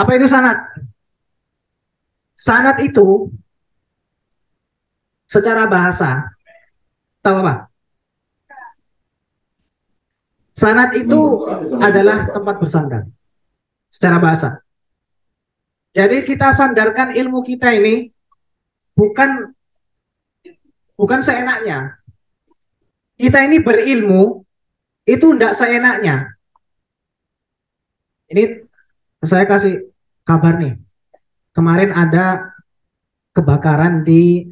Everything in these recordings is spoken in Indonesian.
Apa itu sanad? Sanad itu secara bahasa, tahu apa? Sanad itu adalah tempat bersandar secara bahasa. Jadi kita sandarkan ilmu kita ini bukan bukan seenaknya. Kita ini berilmu itu tidak seenaknya. Ini saya kasih kabar nih. Kemarin ada kebakaran di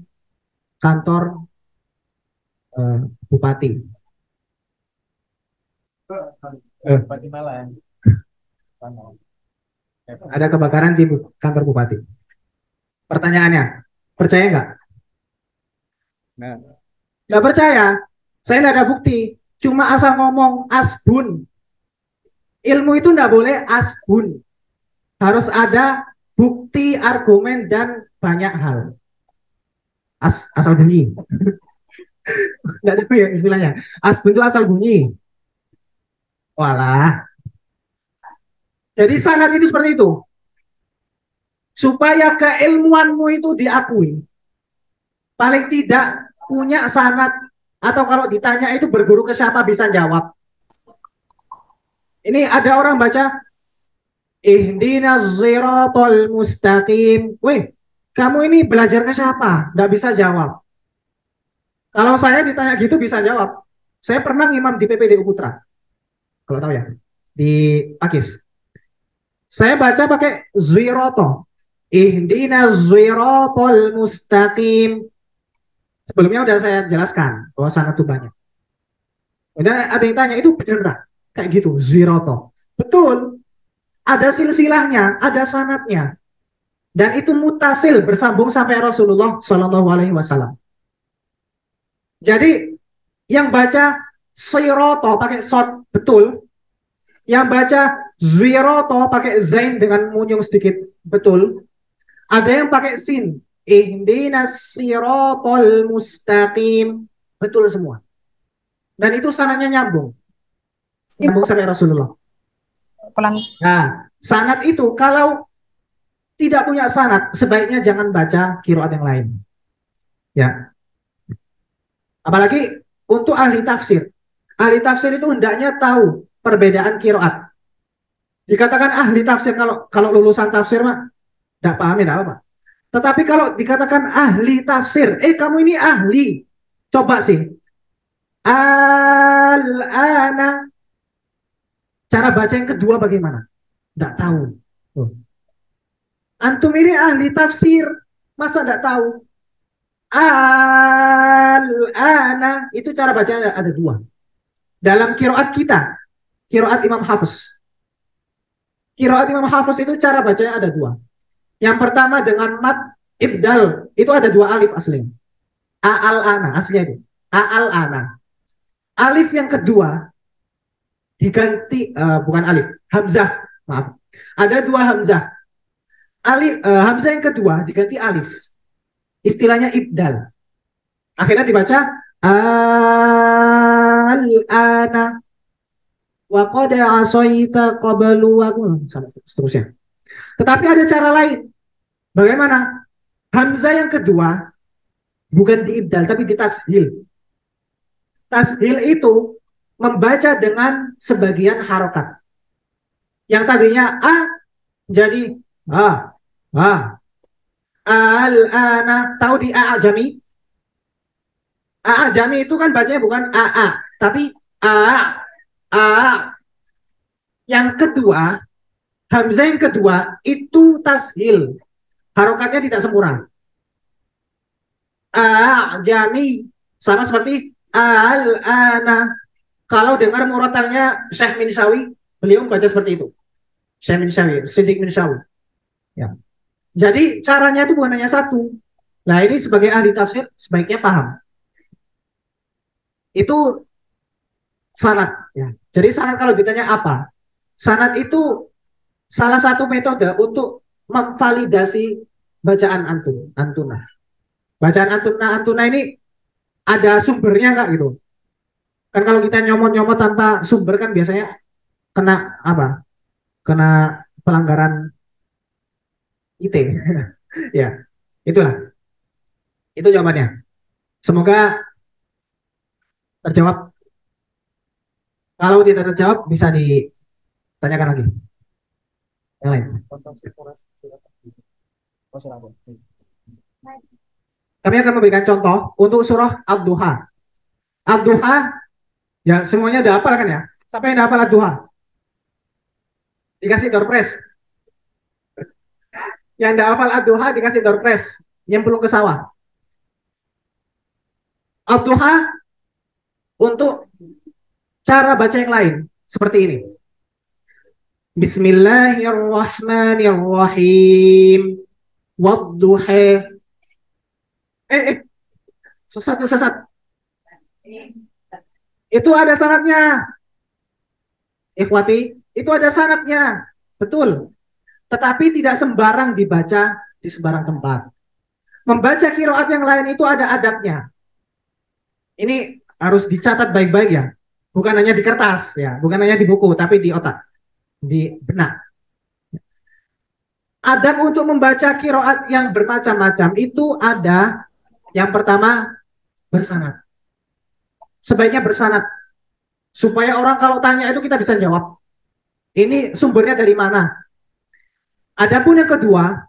kantor bupati. Bupati Malang. Ada kebakaran di kantor bupati. Pertanyaannya, percaya nggak? Nah, Nggak percaya. Saya nggak ada bukti. Cuma asal ngomong asbun. Ilmu itu nggak boleh asbun. Harus ada bukti, argumen, dan banyak hal. Asal bunyi. Nggak tahu ya istilahnya. Asbun itu asal bunyi. Walah. Jadi sanad itu seperti itu. Supaya keilmuanmu itu diakui. Paling tidak punya sanad. Atau kalau ditanya itu berguru ke siapa bisa jawab. Ini ada orang baca Ihdinas siratal mustaqim. Weh, kamu ini belajar ke siapa? Nggak bisa jawab. Kalau saya ditanya gitu bisa jawab. Saya pernah ngimam di PPDU Putra. Kalau tahu ya. Di Pakis. Saya baca pakai Ziroto. Ihdinas siratal mustaqim. Sebelumnya udah saya jelaskan bahwa sanad itu banyak. Kemudian ada yang tanya, itu benar nggak? Kayak gitu, Ziroto. Betul. Ada silsilahnya, ada sanatnya. Dan itu mutasil bersambung sampai Rasulullah Shallallahu Alaihi Wasallam. Jadi yang baca siroto pakai sot betul, yang baca ziroto pakai zain dengan munyung sedikit betul. Ada yang pakai sin, ihdinas sirotol mustaqim, betul semua. Dan itu sanatnya nyambung, nyambung sampai Rasulullah. Pelan. Nah, sanat itu kalau tidak punya sanat, sebaiknya jangan baca kiroat yang lain. Ya, apalagi untuk ahli tafsir. Ahli tafsir itu hendaknya tahu perbedaan kiroat. Dikatakan ahli tafsir kalau kalau lulusan tafsir mah tidak paham ya apa. Tetapi kalau dikatakan ahli tafsir, kamu ini ahli. Coba sih. Al-ana. Cara baca yang kedua bagaimana? Tidak tahu. Oh. Antum ini ahli tafsir. Masa tidak tahu? Al-ana. Itu cara bacanya ada dua. Dalam kiroat kita. Kiroat Imam Hafiz. Kiroat Imam Hafiz itu cara bacanya ada dua. Yang pertama dengan mat ibdal. Itu ada dua alif asli. A-al-ana. Aslinya itu. A-al-ana. Alif yang kedua diganti bukan alif, hamzah, maaf. Ada dua hamzah. Alif hamzah yang kedua diganti alif. Istilahnya ibdal. Akhirnya dibaca al-ana wa qad asaita qablu sama seterusnya. Tetapi ada cara lain. Bagaimana? Hamzah yang kedua bukan diibdal tapi ditashil. Tashil itu membaca dengan sebagian harokat. Yang tadinya A jadi A. A. Al-ana. Tahu di A jami? A jami itu kan bacanya bukan A. Tapi A. A. Yang kedua, hamzah yang kedua itu tashil. Harokatnya tidak sempurna. A jami. Sama seperti al-ana. Kalau dengar murotalnya Syekh Minsyawi, beliau membaca seperti itu. Syekh Minsyawi, Siddiq Minsyawi. Ya. Jadi caranya itu bukan hanya satu. Nah ini sebagai ahli tafsir sebaiknya paham. Itu sanad. Ya. Jadi sanad kalau ditanya apa? Sanad itu salah satu metode untuk memvalidasi bacaan antuna. Bacaan antuna ini ada sumbernya nggak gitu? Kan kalau kita nyomot-nyomot tanpa sumber kan biasanya kena apa? Kena pelanggaran IT. Ya, itulah. Itu jawabannya. Semoga terjawab. Kalau tidak terjawab bisa ditanyakan lagi. Yang lain. Kami akan memberikan contoh untuk surah Ad-Duha. Ad-Duha, ya semuanya udah hafal kan ya? Siapa yang udah hafal Ad-Duha? Dikasih door prize. Yang udah hafal Ad-Duha dikasih door prize. Yang belum ke sawah. Ad-Duha untuk cara baca yang lain. Seperti ini. Bismillahirrahmanirrahim. Wadduha. Sesat, sesat. Itu ada syaratnya. Ikhwati, itu ada syaratnya. Betul. Tetapi tidak sembarang dibaca di sembarang tempat. Membaca kiroat yang lain itu ada adabnya. Ini harus dicatat baik-baik ya. Bukan hanya di kertas ya, bukan hanya di buku, tapi di otak, di benak. Adab untuk membaca kiroat yang bermacam-macam itu ada yang pertama bersanad. Sebaiknya bersanad supaya orang kalau tanya itu kita bisa jawab. Ini sumbernya dari mana? Adapun yang kedua,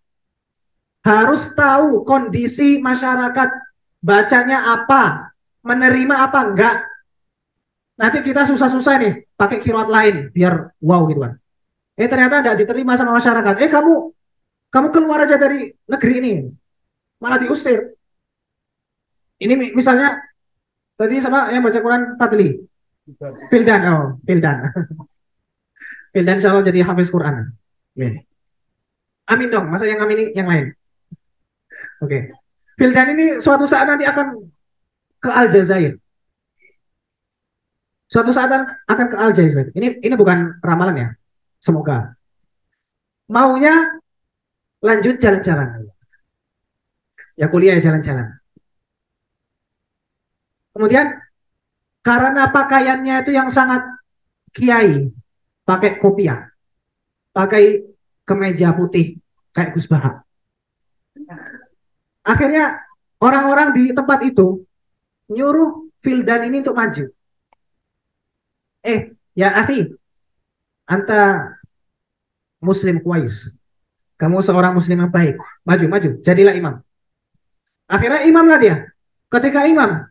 harus tahu kondisi masyarakat, bacanya apa, menerima apa enggak. Nanti kita susah-susah nih pakai kiroat lain biar wow gitu kan. Ternyata enggak diterima sama masyarakat. Kamu keluar aja dari negeri ini, malah diusir. Ini misalnya tadi sama yang baca Quran Fadli, Fildan, oh Fildan, Fildan insya Allah jadi hafiz Quran. Amin. Amin dong, masa yang amin ini yang lain. Oke. Fildan ini suatu saat nanti akan ke Aljazair. Suatu saat akan ke Aljazair. Ini bukan ramalan ya. Semoga. Maunya lanjut jalan-jalan. Ya kuliah ya jalan-jalan. Kemudian karena pakaiannya itu yang sangat kiai, pakai kopiah, pakai kemeja putih kayak Gus Bahak. Akhirnya orang-orang di tempat itu nyuruh Fildan ini untuk maju. Ya akhi, anta muslim kuais. Kamu seorang muslim yang baik. Maju, maju, jadilah imam. Akhirnya imam lah dia. Ketika imam,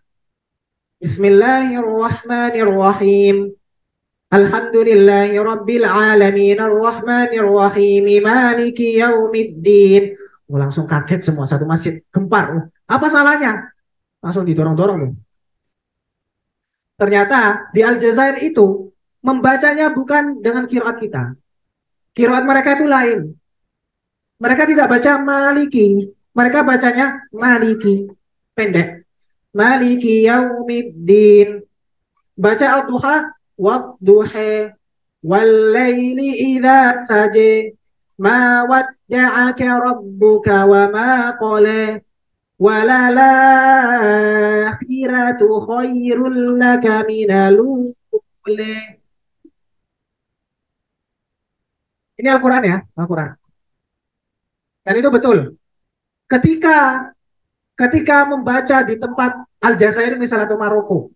Bismillahirrahmanirrahim. Alhamdulillahi Rabbil Alamin Ar-Rahmanir-Rahim Maliki Yaumiddin. Langsung kaget semua satu masjid, gempar. Apa salahnya? Langsung didorong-dorong. Ternyata di Aljazair itu membacanya bukan dengan kiroat kita. Kiroat mereka itu lain. Mereka tidak baca Maliki, mereka bacanya Maliki, pendek. Maliki Yaumiddin. Baca Al-Duha, Wadduha, Wallaili idza saje, ma wadda'aka rabbuka wa ma qala, walal akhiratu khairul laka minal ula. Ini Al-Quran ya, Al-Quran. Dan itu betul. Ketika ketika membaca di tempat Aljazair misalnya atau Maroko,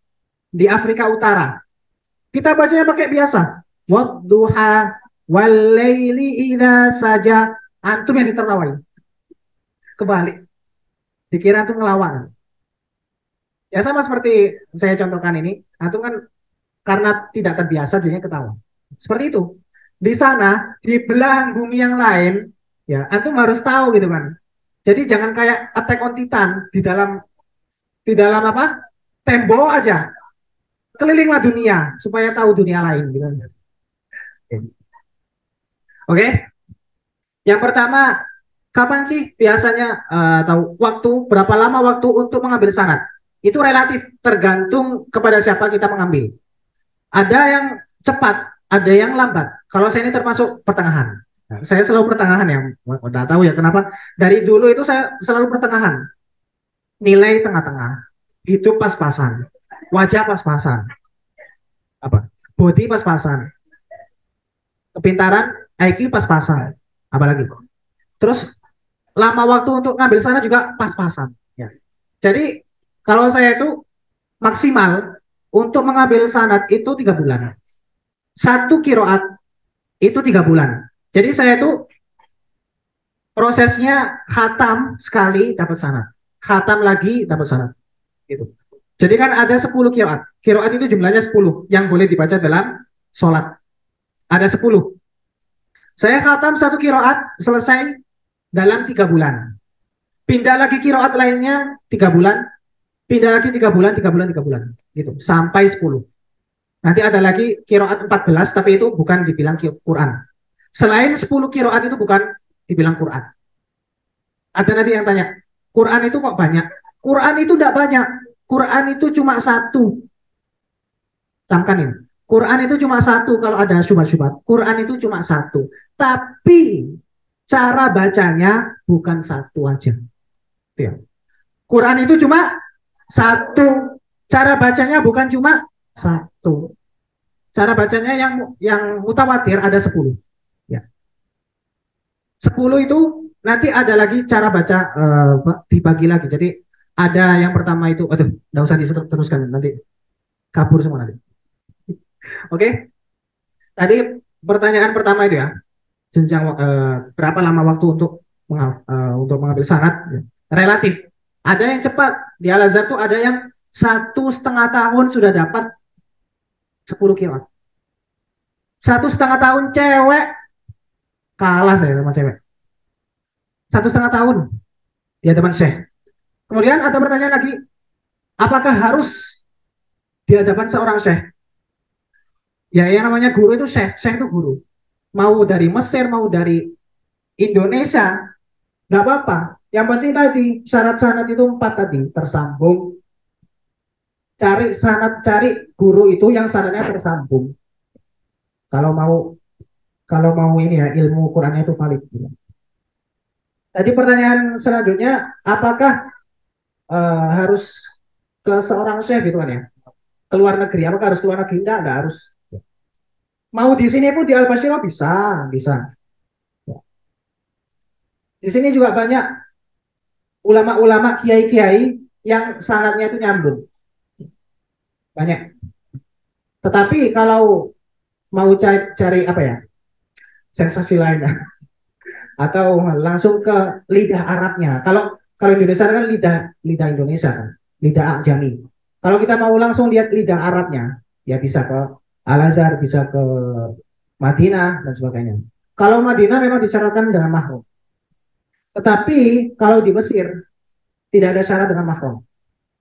di Afrika Utara, kita bacanya pakai biasa. Wadduha walaili idza saja. Antum yang ditertawain. Kebalik. Dikira antum ngelawan. Ya sama seperti saya contohkan ini. Antum kan karena tidak terbiasa jadinya ketawa. Seperti itu. Di sana, di belahan bumi yang lain, ya antum harus tahu gitu kan. Jadi jangan kayak Attack on Titan di dalam apa? Tembok aja. Kelilinglah dunia supaya tahu dunia lain gitu. Oke. Yang pertama, kapan sih biasanya tahu waktu berapa lama waktu untuk mengambil sanad? Itu relatif tergantung kepada siapa kita mengambil. Ada yang cepat, ada yang lambat. Kalau saya ini termasuk pertengahan. Nah, saya selalu pertengahan ya. Udah tahu ya kenapa? Dari dulu itu saya selalu pertengahan. Nilai tengah-tengah. Hidup pas-pasan. Wajah pas-pasan. Apa? Body pas-pasan. Kepintaran, IQ pas-pasan. Apalagi? Terus lama waktu untuk ngambil sana juga pas-pasan. Ya. Jadi kalau saya itu maksimal untuk mengambil sanad itu 3 bulan. Satu kiroat itu 3 bulan. Jadi saya itu prosesnya khatam sekali dapat sanad, khatam lagi dapat sanad. Gitu. Jadi kan ada 10 kiroat. Kiroat itu jumlahnya 10 yang boleh dibaca dalam sholat. Ada 10. Saya khatam satu kiroat selesai dalam 3 bulan. Pindah lagi kiroat lainnya 3 bulan. Pindah lagi 3 bulan, 3 bulan, 3 bulan. Gitu. Sampai 10. Nanti ada lagi kiroat 14, tapi itu bukan dibilang Quran. Selain 10 kiroat itu bukan dibilang Quran. Ada nanti yang tanya, Quran itu kok banyak? Quran itu tidak banyak. Quran itu cuma satu. Camkan ini. Quran itu cuma satu kalau ada syubhat-syubhat. Quran itu cuma satu. Tapi cara bacanya bukan satu aja. Ya. Quran itu cuma satu. Cara bacanya bukan cuma satu. Cara bacanya yang mutawatir ada 10. Ya. 10 itu nanti ada lagi cara baca dibagi lagi. Jadi ada yang pertama itu, aduh, nggak usah diteruskan nanti kabur semua nanti. Oke, tadi pertanyaan pertama itu ya, jenjang berapa lama waktu untuk mengambil sanad? Relatif. Ada yang cepat di Al Azhar tuh ada yang 1,5 tahun sudah dapat 10 kilo. 1,5 tahun cewek kalah saya sama cewek. 1,5 tahun di hadapan Syekh. Kemudian ada pertanyaan lagi, apakah harus di hadapan seorang Syekh? Ya, yang namanya guru itu Syekh. Syekh itu guru. Mau dari Mesir, mau dari Indonesia, nggak apa-apa. Yang penting tadi syarat-syarat itu 4 tadi tersambung. Cari guru itu yang syaratnya tersambung. Kalau mau ini ya ilmu Qurannya itu valid. Tadi pertanyaan selanjutnya, apakah harus ke seorang syekh gitu kan ya? Keluar negeri, apakah harus keluar negeri? Enggak harus. Mau di sini pun di Al-Basyirah bisa. Di sini juga banyak ulama-ulama, kiai-kiai yang sanadnya itu nyambung. Banyak. Tetapi kalau mau cari apa ya? Sensasi lainnya atau langsung ke lidah Arabnya. Kalau Indonesia kan lidah Indonesia kan, lidah Ajami. Kalau kita mau langsung lihat lidah Arabnya, ya bisa ke Al Azhar, bisa ke Madinah dan sebagainya. Kalau Madinah memang disyaratkan dengan mahram. Tetapi kalau di Mesir tidak ada syarat dengan mahram.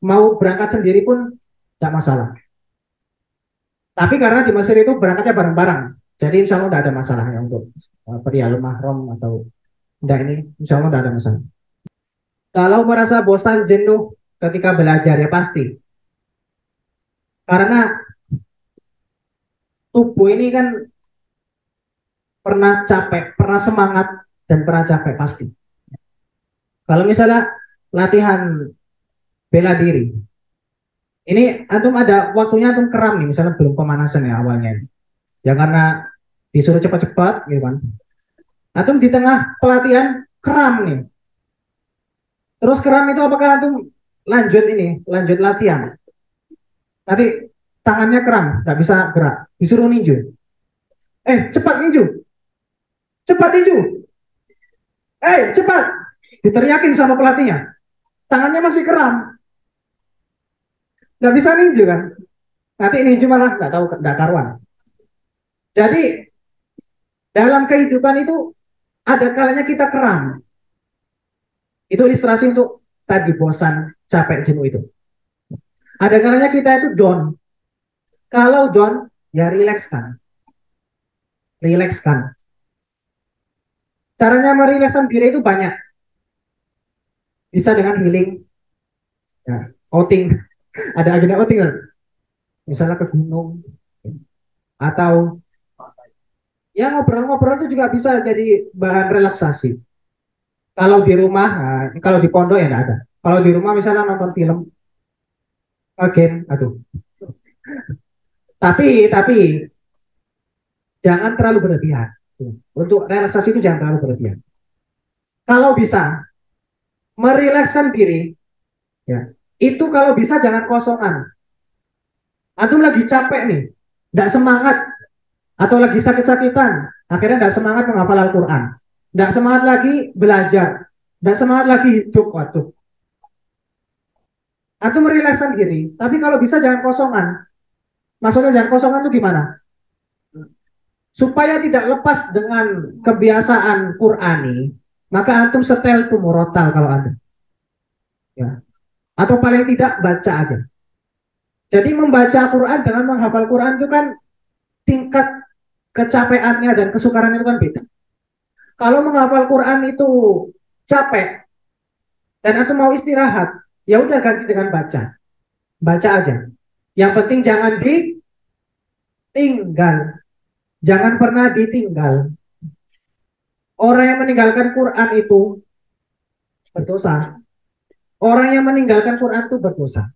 Mau berangkat sendiri pun tidak masalah. Tapi karena di Mesir itu berangkatnya bareng-bareng, jadi insya Allah tidak ada masalah ya untuk pria mahram atau tidak ini, insya Allah tidak ada masalah. Kalau merasa bosan jenuh ketika belajar ya pasti. Karena tubuh ini kan pernah capek, pernah semangat, dan pernah capek pasti. Kalau misalnya latihan bela diri, ini antum ada waktunya antum kram nih, misalnya belum pemanasan ya awalnya. Ya karena disuruh cepat-cepat gitu kan. Antum di tengah pelatihan kram nih. Terus kram itu apakah antum lanjut latihan? Nanti tangannya kram, nggak bisa gerak, disuruh ninju. Cepat ninju, cepat ninju, cepat, diteriakin sama pelatihnya. Tangannya masih kram, nggak bisa ninju kan? Nanti ninju malah nggak tahu, nggak karuan. Jadi dalam kehidupan itu ada kalanya kita kram. Itu ilustrasi untuk tadi bosan, capek, jenuh itu. Ada kalanya kita itu down. Kalau down, ya rilekskan. Rilekskan. Caranya merilekskan diri itu banyak. Bisa dengan healing, ya, outing. Ada agenda outing kan? Misalnya ke gunung, atau ya ngobrol-ngobrol itu juga bisa jadi bahan relaksasi. Kalau di rumah, kalau di pondok ya nggak ada. Kalau di rumah misalnya nonton film, game, aduh. Tapi jangan terlalu berlebihan. Untuk relaksasi itu jangan terlalu berlebihan. Kalau bisa merilekskan diri, ya, itu kalau bisa jangan kosongan. Antum lagi capek nih, tidak semangat, atau lagi sakit-sakitan, akhirnya tidak semangat menghafal Al-Quran, tidak semangat lagi belajar, tidak semangat lagi hidup. Waduh, antum merilekskan diri, tapi kalau bisa jangan kosongan. Maksudnya jangan kosongan itu gimana? Supaya tidak lepas dengan kebiasaan Qurani, maka antum setel tuh murotal kalau ada, ya. Atau paling tidak baca aja. Jadi membaca Quran dengan menghafal Quran itu kan tingkat kecapeannya dan kesukarannya itu kan beda. Kalau menghafal Quran itu capek dan antum mau istirahat, ya udah ganti dengan baca. Baca aja. Yang penting jangan ditinggal. Jangan pernah ditinggal. Orang yang meninggalkan Quran itu berdosa. Orang yang meninggalkan Quran itu berdosa.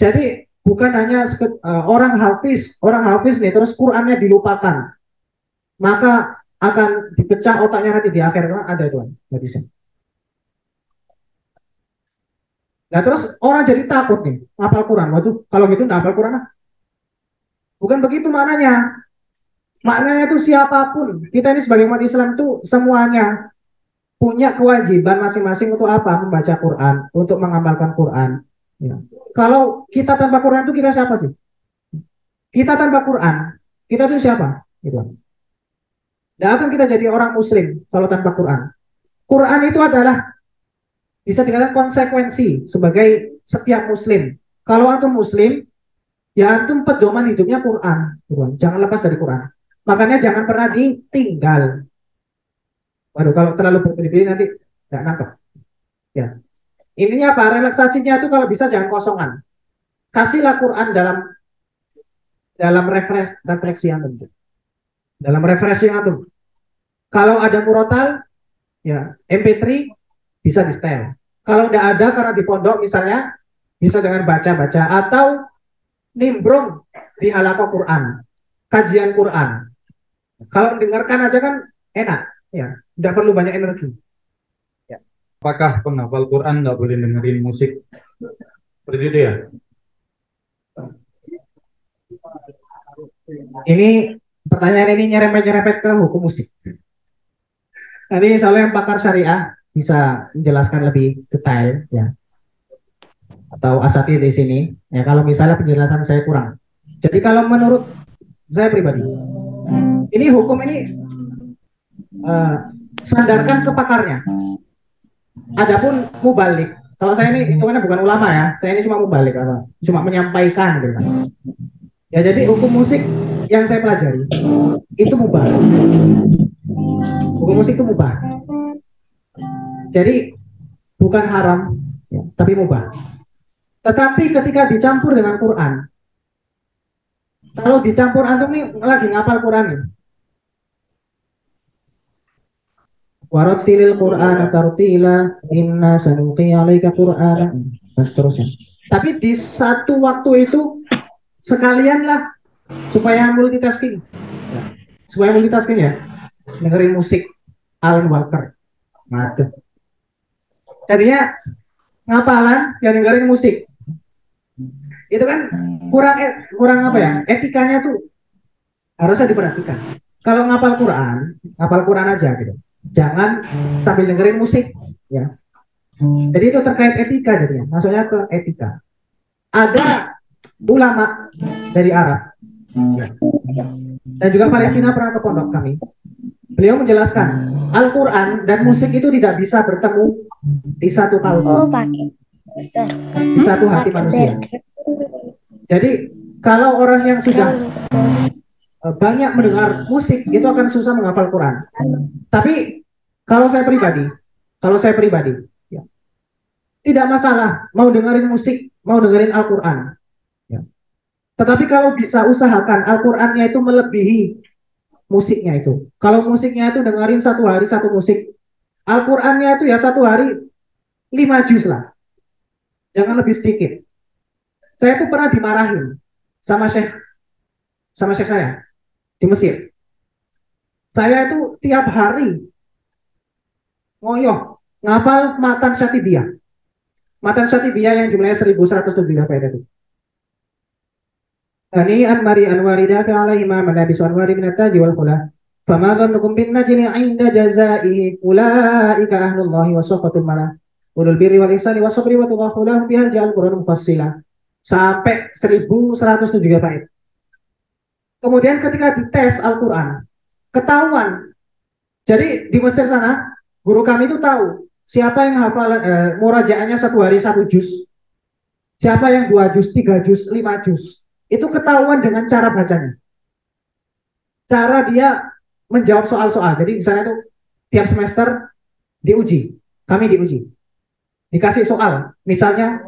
Jadi bukan hanya orang hafiz nih terus Qurannya dilupakan, maka akan dipecah otaknya nanti di akhir kan ada itu hadisnya. Nah terus orang jadi takut nih hafal Quran. Waduh, kalau gitu nggak hafal Quran. Bukan begitu maknanya. Maknanya itu siapapun kita ini sebagai umat Islam tuh semuanya punya kewajiban masing-masing untuk apa? Membaca Quran, untuk mengamalkan Quran. Ya. Kalau kita tanpa Quran itu kita siapa sih? Kita tanpa Quran, kita itu siapa? Gitu. Tidak akan kita jadi orang Muslim kalau tanpa Quran. Quran itu adalah bisa dikatakan konsekuensi sebagai setiap Muslim. Kalau antum Muslim, ya antum pedoman hidupnya Quran. Gitu. Jangan lepas dari Quran. Makanya jangan pernah ditinggal. Waduh, kalau terlalu berpilih-pilih nanti nggak nangkep. Ya. Ininya apa? Relaksasinya itu kalau bisa jangan kosongan. Kasihlah Quran dalam refleksi antum. Dalam refreshing antum. Kalau ada murotal, ya MP3 bisa di setel. Kalau tidak ada karena di pondok misalnya, bisa dengan baca-baca atau nimbrung di halaqah Quran, kajian Quran. Kalau dengarkan aja kan enak, ya, tidak perlu banyak energi. Ya. Apakah penghafal Quran nggak boleh dengerin musik? Seperti itu ya? Ini pertanyaan ini nyerempet-nyerempet ke hukum musik. Nanti soalnya yang pakar syariah bisa menjelaskan lebih detail, ya. Atau asatidz di sini, ya kalau misalnya penjelasan saya kurang. Jadi kalau menurut saya pribadi, ini hukum ini sandarkan ke pakarnya. Adapun mubalik, kalau saya ini hitungannya bukan ulama ya, saya ini cuma mubalik apa, cuma menyampaikan gitu kan. Ya jadi hukum musik yang saya pelajari itu mubah. Hukum musik itu mubah. Jadi bukan haram, ya, tapi mubah. Tetapi ketika dicampur dengan Quran, kalau dicampur antum nih lagi ngapal Quran nih, warattilil Qur'ana tartila inna sanulqi 'alaika Qur'ana dan seterusnya. Tapi di satu waktu itu sekalianlah supaya multitasking. Ya. Supaya multitasking ya. Dengerin musik Alan Walker. Ngaduh. Jadinya ngapalan ya dengerin musik. Itu kan kurang apa ya? Etikanya tuh harusnya diperhatikan. Kalau ngapal Quran aja gitu. Jangan sambil dengerin musik, ya. Jadi itu terkait etika jadinya. Maksudnya ke etika. Ada ulama dari Arab, ya, dan juga Palestina pernah ke pondok kami. Beliau menjelaskan Al-Quran dan musik itu tidak bisa bertemu di satu kalbu, di satu hati manusia. Jadi kalau orang yang sudah banyak mendengar musik itu akan susah menghafal Quran. Tapi kalau saya pribadi, ya, tidak masalah mau dengerin musik, mau dengerin Al-Quran. Ya. Tetapi kalau bisa usahakan Al-Qurannya itu melebihi musiknya itu. Kalau musiknya itu dengerin satu hari satu musik, Al-Qurannya itu ya satu hari 5 juz lah. Jangan lebih sedikit. Saya itu pernah dimarahin sama syekh saya di Mesir. Saya itu tiap hari ngoyo ngapal matan syatibiyah. Matan syatibiyah yang jumlahnya 1107 bait itu. Ani anmari anwaridaka alaihima malabisu anwari minataji wal khula. Fama dhannukum bin najli 'inda jazaihi ulaika ahlullahi wa sohbatul malah. Ulul birri wal ihsani wa sabri wa tughafulahum bihal ja'al Qur'an mufassila. Sampai 1107 bait. Kemudian ketika dites Al-Quran, ketahuan. Jadi di Mesir sana, guru kami itu tahu siapa yang hafal murajaahnya satu hari satu juz, siapa yang 2 juz, 3 juz, 5 juz. Itu ketahuan dengan cara bacanya. Cara dia menjawab soal-soal. Jadi di sana itu tiap semester diuji, kami diuji. Dikasih soal, misalnya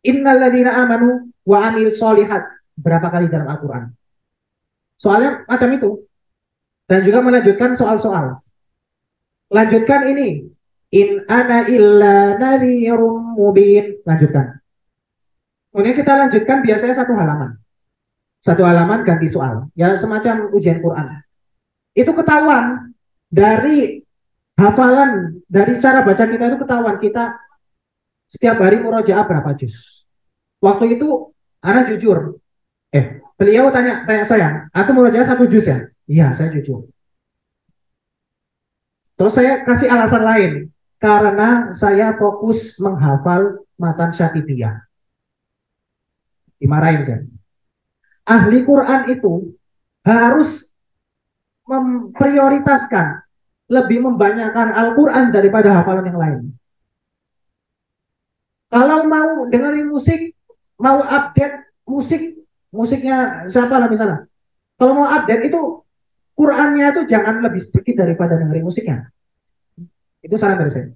innalladzina amanu wa amilus solihat berapa kali dalam Al-Quran. Soalnya macam itu. Dan juga melanjutkan soal-soal. Lanjutkan ini. In ana illa nadhirum mubin. Lanjutkan. Kemudian kita lanjutkan biasanya satu halaman. Satu halaman ganti soal. Ya semacam ujian Quran. Itu ketahuan dari hafalan, dari cara baca kita itu ketahuan kita setiap hari murojaah berapa juz. Waktu itu anak jujur. Beliau tanya saya, aku murojaah 1 juz ya? Iya, saya jujur. Terus saya kasih alasan lain, karena saya fokus menghafal matan syatibiyah. Dimarahin saya. Ahli Quran itu harus memprioritaskan, lebih membanyakkan Al-Quran daripada hafalan yang lain. Kalau mau dengerin musik, mau update musiknya siapa lah misalnya. Kalau mau update itu Qurannya itu jangan lebih sedikit daripada dengerin musiknya. Itu saran dari saya.